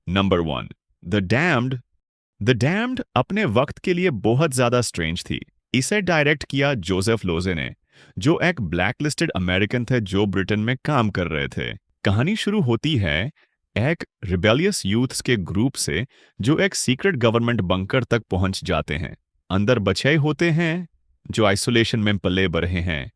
Number 1, the damned. The damned अपने वक्त के लिए बहुत ज्यादा स्ट्रेंज थी। इसे डायरेक्ट किया जोसेफ लोजे ने, जो एक ब्लैकलिस्टेड अमेरिकन थे जो ब्रिटेन में काम कर रहे थे। कहानी शुरू होती है एक रिबेलियस यूथ्स के ग्रुप से जो एक सीक्रेट गवर्नमेंट बंकर तक पहुंच जाते हैं। अंदर बछड़े होते हैं जो आइसोलेशन में पले बढ़े हैं,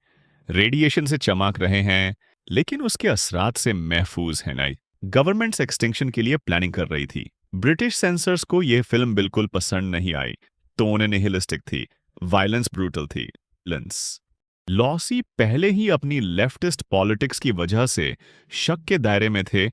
रेडिएशन से चमक रहे हैं, लेकिन उसके असरात से महफूज है नहीं। गवर्नमेंट एक्सटिंक्शन के लिए प्लानिंग कर रही थी। ब्रिटिश सेंसर्स को यह फिल्म बिल्कुल पसंद नहीं आई। टोन निहिलिस्टिक थी, वायलेंस ब्रूटल थी। लेंस लॉसी पहले ही अपनी लेफ्टिस्ट पॉलिटिक्स की वजह से शक के दायरे में थे,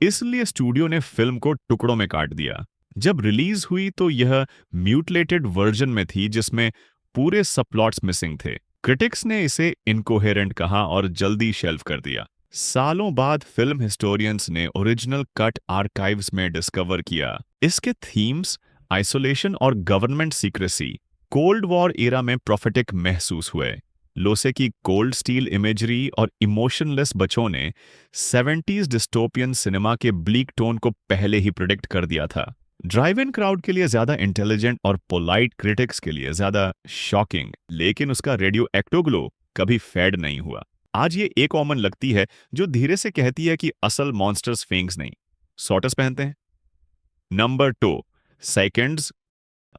इसलिए स्टूडियो ने फिल्म को टुकड़ों में काट दिया। जब रिलीज हुई तो यह म्यूटिलेटेड वर्जन में थी जिसमें पूरे सबप्लॉट्स मिसिंग थे। क्रिटिक्स ने इसे इनकोहेरेंट कहा और जल्दी शेल्फ कर दिया। सालों बाद फिल्म हिस्टोरियंस ने ओरिजिनल कट आर्काइव्स में डिस्कवर किया। इसके थीम्स, आइसोलेशन और government secrecy cold war era में प्रोफेटिक महसूस हुए। लोसे की कोल्ड स्टील इमेजरी और इमोशनलेस बच्चों ने 70s डिस्टोपियन सिनेमा के ब्लीक टोन को पहले ही प्रिडिक्ट कर दिया था। ड्राइव इन क्राउड के लिए ज्यादा इंटेलिजेंट और पोलाइट, क्रिटिक्स के लिए ज्यादा शॉकिंग, लेकिन उसका रेडियो एक्टोग्लो कभी फेड नहीं हुआ। आज ये एक कॉमन लगती है जो धीरे से कहती है कि असल मॉन्स्टर्स फेंग्स नहीं, सॉटस पहनते हैं। Number 2, seconds.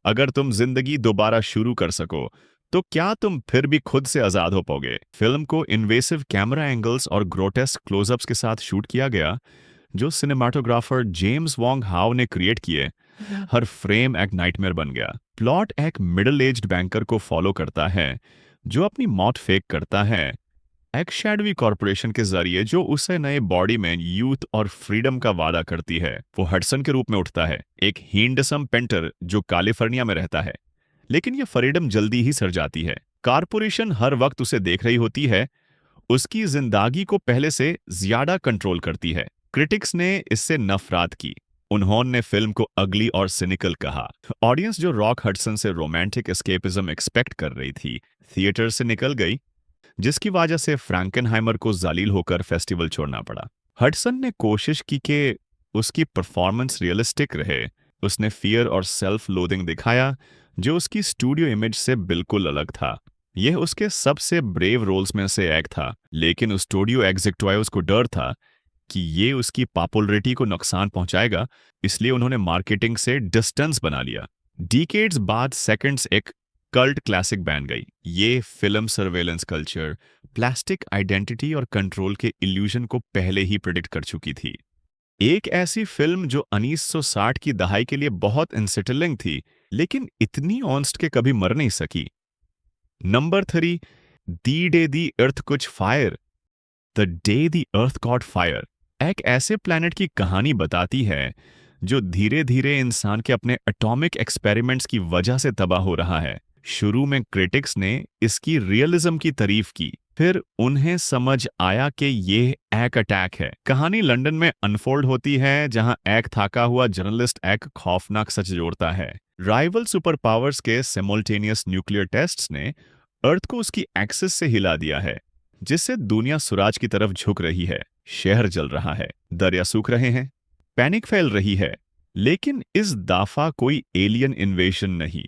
अगर तुम जिंदगी दोबारा शुरू कर सको तो क्या तुम फिर भी खुद से आजाद हो पाओगे? फिल्म को इन्वेसिव कैमरा एंगल्स और ग्रोटेस्क क्लोजअप्स के साथ शूट किया गया जो सिनेमाटोग्राफर जेम्स वॉन्ग हाउ ने क्रिएट किए। हर फ्रेम एक नाइटमेयर बन गया। प्लॉट एक मिडिल एज्ड बैंकर को फॉलो करता है जो अपनी मौत फेक करता है एक शैडवी कॉरपोरेशन के जरिए जो उसे नए बॉडी में यूथ और फ्रीडम का वादा करती है। वो हडसन के रूप में उठता है, एक हींडसम पेंटर जो कैलिफोर्निया में रहता है, लेकिन ये फ्रीडम जल्दी ही सर जाती है। कॉरपोरेशन हर वक्त उसे देख रही होती है, उसकी जिंदगी को पहले से ज्यादा कंट्रोल करती है। क्रिटिक्स ने इससे नफरत की। उन्होंने फिल्म को अगली और सिनिकल कहा। ऑडियंस जो रॉक हडसन से रोमांटिक एस्केपिज्म एक्सपेक्ट कर रही थी, थिएटर से निकल गई, जिसकी वजह से फ्रैंकेनहाइमर को जालिल होकर फेस्टिवल छोड़ना पड़ा। हडसन ने कोशिश की कि उसकी परफॉर्मेंस रियलिस्टिक रहे। उसने फियर और सेल्फ लोदिंग दिखाया जो उसकी स्टूडियो इमेज से बिल्कुल अलग था। यह उसके सबसे ब्रेव रोल्स में से एक था, लेकिन उस स्टूडियो एग्जीक्यूटिव्स को डर था कि ये उसकी पॉपुलैरिटी को नुकसान पहुंचाएगा, इसलिए उन्होंने मार्केटिंग से डिस्टेंस बना लिया। डिकेड्स बाद सेकंड्स एक कल्ट क्लासिक बन गई। ये film surveillance culture, plastic identity और कंट्रोल के इल्यूजन को पहले ही प्रिडिक्ट कर चुकी थी। एक ऐसी फिल्म जो 1960 की दहाई के लिए बहुत अनसेटलिंग थी, लेकिन इतनी ऑनेस्ट के कभी मर नहीं सकी। नंबर 3, दी डे दी अर्थ कुछ fire. The day the earth cot fire एक ऐसे प्लैनेट की कहानी बताती है जो धीरे धीरे इंसान के अपने एटॉमिक एक्सपेरिमेंट्स की वजह से तबाह हो रहा है। शुरू में क्रिटिक्स ने इसकी रियलिज्म की तारीफ की, फिर उन्हें समझ आया कि ये एक अटैक है। कहानी लंदन में अनफोल्ड होती है जहां एक थाका हुआ जर्नलिस्ट एक खौफनाक सच जोड़ता है। राइवल सुपर पावर्स के सिमल्टेनियस न्यूक्लियर टेस्ट्स ने अर्थ को उसकी एक्सिस से हिला दिया है, जिससे दुनिया सूरज की तरफ झुक रही है। शहर जल रहा है, दरिया सूख रहे हैं, पैनिक फैल रही है। लेकिन इस दफा कोई एलियन इन्वेजन नहीं,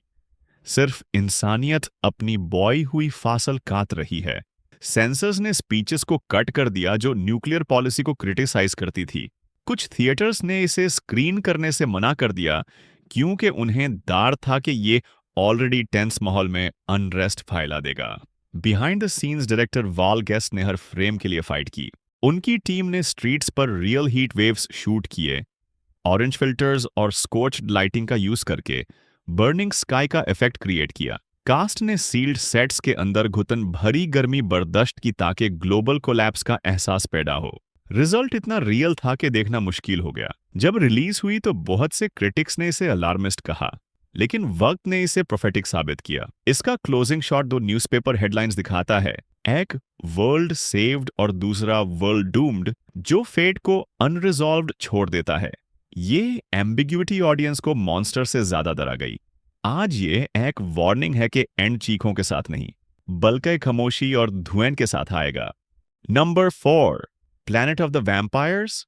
सिर्फ इंसानियत अपनी बॉय हुई फासल काट रही है। सेंसर्स ने स्पीचेस को कट कर दिया जो न्यूक्लियर पॉलिसी को क्रिटिसाइज करती थी। कुछ थिएटर्स ने इसे स्क्रीन करने से मना कर दिया क्योंकि उन्हें डर था कि ये ऑलरेडी टेंस माहौल में अनरेस्ट फैला देगा। Behind the scenes director wall guest ने हर फ्रेम के लिए फाइट की। उनकी टीम ने स्ट्रीट्स पर रियल हीट वेव्स शूट किए, ऑरेंज फिल्टर्स और स्कोच्ड लाइटिंग का यूज करके बर्निंग स्काई का इफेक्ट क्रिएट किया। कास्ट ने सील्ड सेट्स के अंदर घुटन भरी गर्मी बर्दाश्त की ताकि ग्लोबल कोलैप्स का एहसास पैदा हो। रिजल्ट इतना रियल था कि देखना मुश्किल हो गया। जब रिलीज हुई तो बहुत से क्रिटिक्स ने इसे अलार्मिस्ट कहा, लेकिन वक्त ने इसे प्रोफेटिक साबित किया। इसका क्लोजिंग शॉट 2 न्यूज़पेपर हेडलाइंस दिखाता है, एक वर्ल्ड सेव्ड और दूसरा वर्ल्ड डूम्ड, जो फेट को अनरिजॉल्व्ड छोड़ देता है। ये एम्बिग्यूटी ऑडियंस को मॉन्स्टर से ज्यादा डरा गई। आज ये एक वार्निंग है कि एंड चीखों के साथ नहीं, बल्कि खामोशी और धुएं के साथ आएगा। Number 4, planet of the vampires.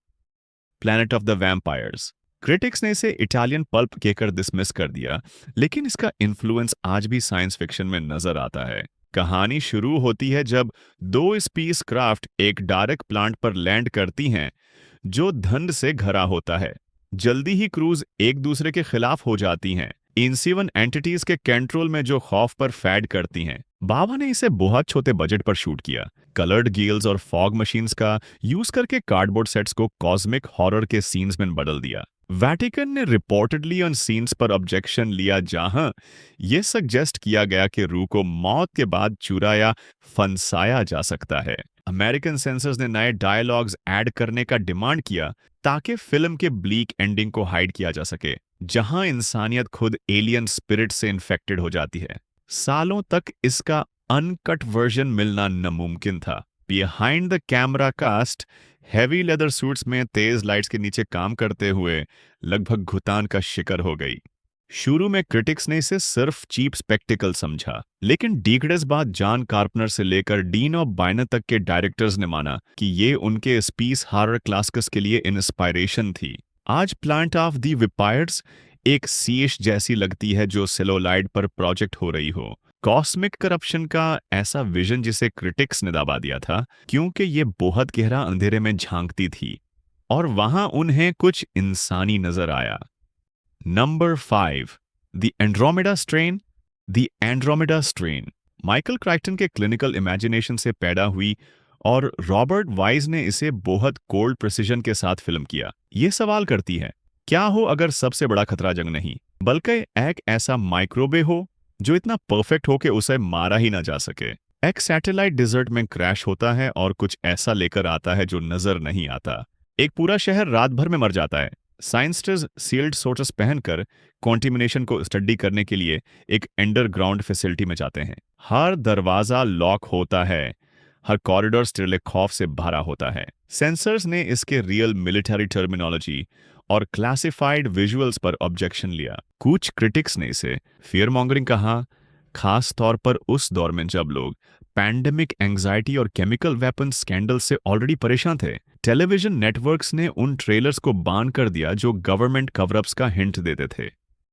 Planet of the vampires critics ने इसे इटालियन पल्प कहकर डिसमिस कर दिया, लेकिन इसका इन्फ्लुएंस आज भी साइंस फिक्शन में नजर आता है। कहानी शुरू होती है जब दो स्पेस क्राफ्ट एक डार्क प्लांट पर लैंड करती हैं जो धुंध से घरा होता है। जल्दी ही क्रूज एक दूसरे के खिलाफ हो जाती हैं, इंसिवन एंटिटीज के कंट्रोल में जो खौफ पर फैड करती हैं। बाबा ने इसे बहुत छोटे बजट पर शूट किया। कलर्ड गिल्स और फॉग मशीन्स का यूज करके कार्डबोर्ड सेट्स को कॉस्मिक हॉरर के सीन्स में बदल दिया। वेटिकन ने रिपोर्टेडली उन सीन्स पर ऑब्जेक्शन लिया जहां यह सजेस्ट किया गया कि रूह को मौत के बाद चुरा या फंसाया जा सकता है। अमेरिकन सेंसर्स ने नए डायलॉग्स ऐड करने का डिमांड किया ताकि फिल्म के ब्लीक एंडिंग को हाइड किया जा सके, जहां इंसानियत खुद एलियन स्पिरिट से इन्फेक्टेड हो जाती है। सालों तक इसका अनकट वर्जन मिलना नामुमकिन था। Behind the camera cast heavy leather suits में तेज लाइट्स के नीचे काम करते हुए लगभग घुतान का शिकार हो गई। शुरू में क्रिटिक्स ने इसे सिर्फ चीप स्पेक्टिकल समझा, लेकिन डिकेड्स बाद जॉन कार्पनर से लेकर डीन ऑफ बायनर तक के डायरेक्टर्स ने माना कि ये उनके स्पेस हॉरर क्लासिक्स के लिए इंस्पायरेशन थी। आज प्लांट ऑफ द वेम्पायर्स एक सीएश जैसी लगती है जो सेलुलॉइड पर प्रोजेक्ट हो रही हो। कॉस्मिक करप्शन का ऐसा विजन जिसे क्रिटिक्स ने दबा दिया था क्योंकि ये बहुत गहरा अंधेरे में झांकती थी और वहां उन्हें कुछ इंसानी नजर आया। Number 5, the Andromeda strain. The Andromeda strain Michael Crichton के क्लिनिकल इमेजिनेशन से पैदा हुई और रॉबर्ट वाइज ने इसे बहुत कोल्ड प्रिसिजन के साथ फिल्म किया। ये सवाल करती है, क्या हो अगर सबसे बड़ा खतरा जंग नहीं बल्कि एक ऐसा माइक्रोवेव हो जो इतना परफेक्ट हो कि उसे मारा ही ना जा सके। एक सैटेलाइट डिजर्ट में क्रैश होता है और कुछ ऐसा लेकर आता है जो नजर नहीं आता। एक पूरा शहर रात भर में मर जाता है। साइंटिस्ट सील्ड सोर्सेस पहनकर कॉन्टिमिनेशन को स्टडी करने के लिए एक अंडरग्राउंड फैसिलिटी में जाते हैं। हर दरवाजा लॉक होता है, हर कॉरिडोर स्टिल खौफ से भरा होता है। सेंसर्स ने इसके रियल मिलिट्री टर्मिनोलॉजी और क्लासिफाइड विजुअल्स पर ऑब्जेक्शन लिया। कुछ क्रिटिक्स ने इसे फियर मॉन्गरिंग कहा, खास तौर पर उस दौर में जब लोग पैंडेमिक एंजाइटी और केमिकल वेपन स्कैंडल से ऑलरेडी परेशान थे। टेलीविजन नेटवर्क्स ने उन ट्रेलर्स को बैन कर दिया जो गवर्नमेंट कवरअप्स का हिंट देते थे।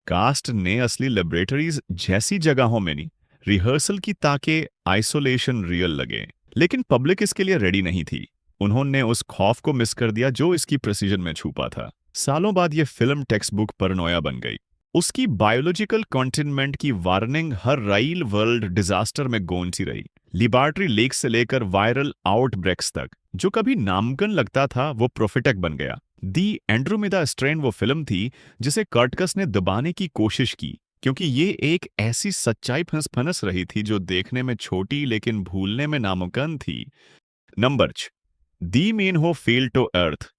कास्ट ने असली लेबोरेटरीज जैसी जगहों में नहीं, रिहर्सल की ताकि आइसोलेशन रियल लगे, लेकिन पब्लिक इसके लिए रेडी नहीं थी। उन्होंने उस खौफ को मिस कर दिया जो इसकी प्रिसीजन में छुपा था। सालों बाद यह फिल्म टेक्स्ट बुक परनोया बन गई। उसकी बायोलॉजिकल कंटेनमेंट की वार्निंग हर राइल वर्ल्ड डिजास्टर में गूंजती रही। लिबर्टी लेक से लेकर वायरल आउटब्रेक्स तक जो कभी नामुमकिन लगता था वो प्रोफेटिक बन गया। दी एंड्रोमेडा स्ट्रेन वो फिल्म थी जिसे कर्टिस ने दबाने की कोशिश की, क्योंकि ये एक ऐसी सच्चाई फनस रही थी जो देखने में छोटी लेकिन भूलने में नामुमकिन थी। Number 6, the man who fell to Earth.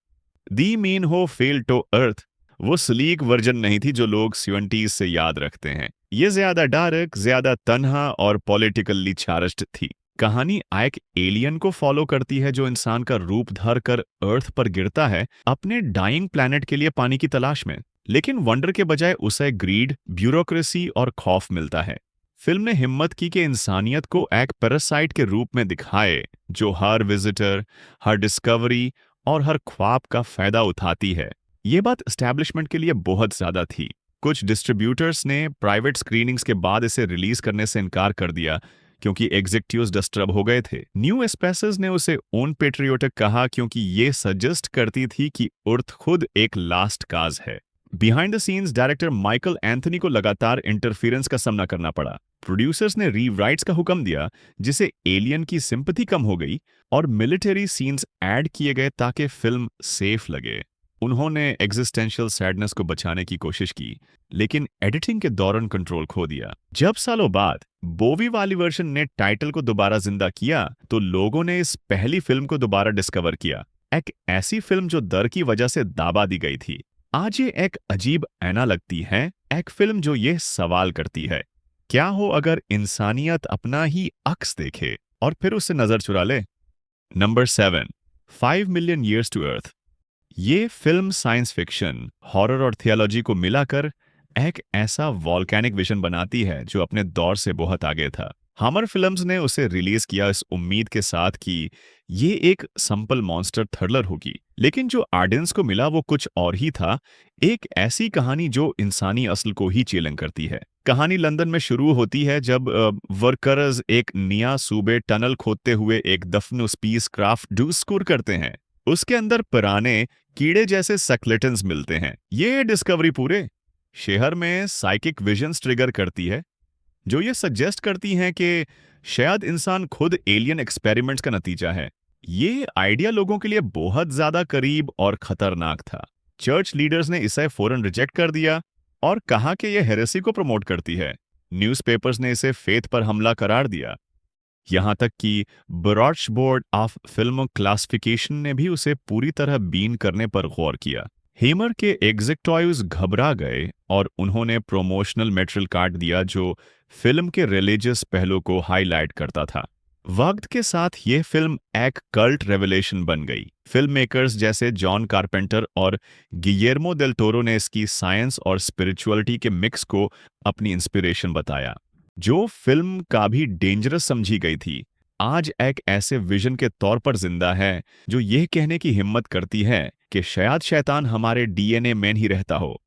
The man who fell to Earth वो स्लीक वर्जन नहीं थी जो लोग 70s से याद रखते हैं। ये ज्यादा डार्क, ज्यादा तन्हा और पॉलिटिकली चार्ज्ड थी। कहानी एक एलियन को फॉलो करती है जो इंसान का रूप धर कर अर्थ पर गिरता है अपने डाइंग प्लैनेट के लिए पानी की तलाश में, लेकिन वंडर के बजाय उसे ग्रीड, ब्यूरोक्रेसी और खौफ मिलता है। फिल्म ने हिम्मत की कि इंसानियत को एक पैरासाइट के रूप में दिखाए जो हर विजिटर, हर डिस्कवरी और हर ख्वाब का फायदा उठाती है। ये बात एस्टैब्लिशमेंट के लिए बहुत ज्यादा थी। कुछ डिस्ट्रीब्यूटर्स ने प्राइवेट स्क्रीनिंग्स के बाद इसे रिलीज करने से इनकार कर दिया क्योंकि एग्जीक्यूटिव्स डिस्टर्ब हो गए थे। न्यू एस्पेसेस ने उसे ओन पेट्रियोटिक कहा क्योंकि ये सजेस्ट करती थी कि अर्थ खुद एक लास्ट काज है। Behind the scenes director Michael Anthony को लगातार इंटरफेरेंस का सामना करना पड़ा। प्रोड्यूसर्स ने रीराइट्स का हुक्म दिया जिससे एलियन की सिंपैथी कम हो गई और मिलिट्री सीन्स ऐड किए गए ताकि फिल्म सेफ लगे। उन्होंने एग्जिस्टेंशियल सैडनेस को बचाने की कोशिश की, लेकिन एडिटिंग के दौरान कंट्रोल खो दिया। जब सालों बाद बोवी वाली वर्जन ने टाइटल को दोबारा जिंदा किया तो लोगों ने इस पहली फिल्म को दोबारा डिस्कवर किया, एक ऐसी फिल्म जो डर की वजह से दाबा दी गई थी। आज ये एक अजीब ऐना लगती है, एक फिल्म जो ये सवाल करती है, क्या हो अगर इंसानियत अपना ही अक्स देखे और फिर उससे नजर चुरा ले। Number 7, 5 million years to Earth. ये फिल्म साइंस फिक्शन, हॉरर और थियोलॉजी को मिलाकर एक ऐसा वॉल्केनिक विजन बनाती है जो अपने दौर से बहुत आगे था। हमर फिल्म्स ने उसे रिलीज किया इस उम्मीद के साथ कि ये एक सिंपल मॉन्स्टर थ्रिलर होगी, लेकिन जो ऑडियंस को मिला वो कुछ और ही था। एक ऐसी कहानी जो इंसानी असल को ही चैलेंज करती है। कहानी लंदन में शुरू होती है जब वर्कर्स एक नया सूबे टनल खोदते हुए एक दफन स्पीस क्राफ्ट डिस्कवर करते हैं। उसके अंदर पुराने कीड़े जैसे सक्लेटन्स मिलते हैं। ये डिस्कवरी पूरे शहर में साइकिक विजन्स ट्रिगर करती है, जो ये सजेस्ट करती हैं कि शायद इंसान खुद एलियन एक्सपेरिमेंट्स का नतीजा है। ये आइडिया लोगों के लिए बहुत ज्यादा करीब और खतरनाक था। चर्च लीडर्स ने इसे फौरन रिजेक्ट कर दिया और कहा कि यह हेरेसी को प्रमोट करती है। न्यूज़पेपर्स ने इसे फेथ पर हमला करार दिया। यहाँ तक कि broads board of film classification ने भी उसे पूरी तरह बीन करने पर गौर किया। हेमर के एग्जेक्टॉयज घबरा गए और उन्होंने प्रोमोशनल मटेरियल काट दिया जो फिल्म के रिलीजियस पहलू को हाईलाइट करता था। वक्त के साथ ये फिल्म एक कल्ट रेवलेशन बन गई। फिल्म मेकर्स जैसे जॉन कारपेंटर और गियर्मो डेल टोरो ने इसकी साइंस और स्पिरिचुअलिटी के मिक्स को अपनी इंस्पिरेशन बताया, जो फिल्म का भी डेंजरस समझी गई थी। आज एक ऐसे विजन के तौर पर जिंदा है जो यह कहने की हिम्मत करती है कि शायद शैतान हमारे डीएनए में ही रहता हो।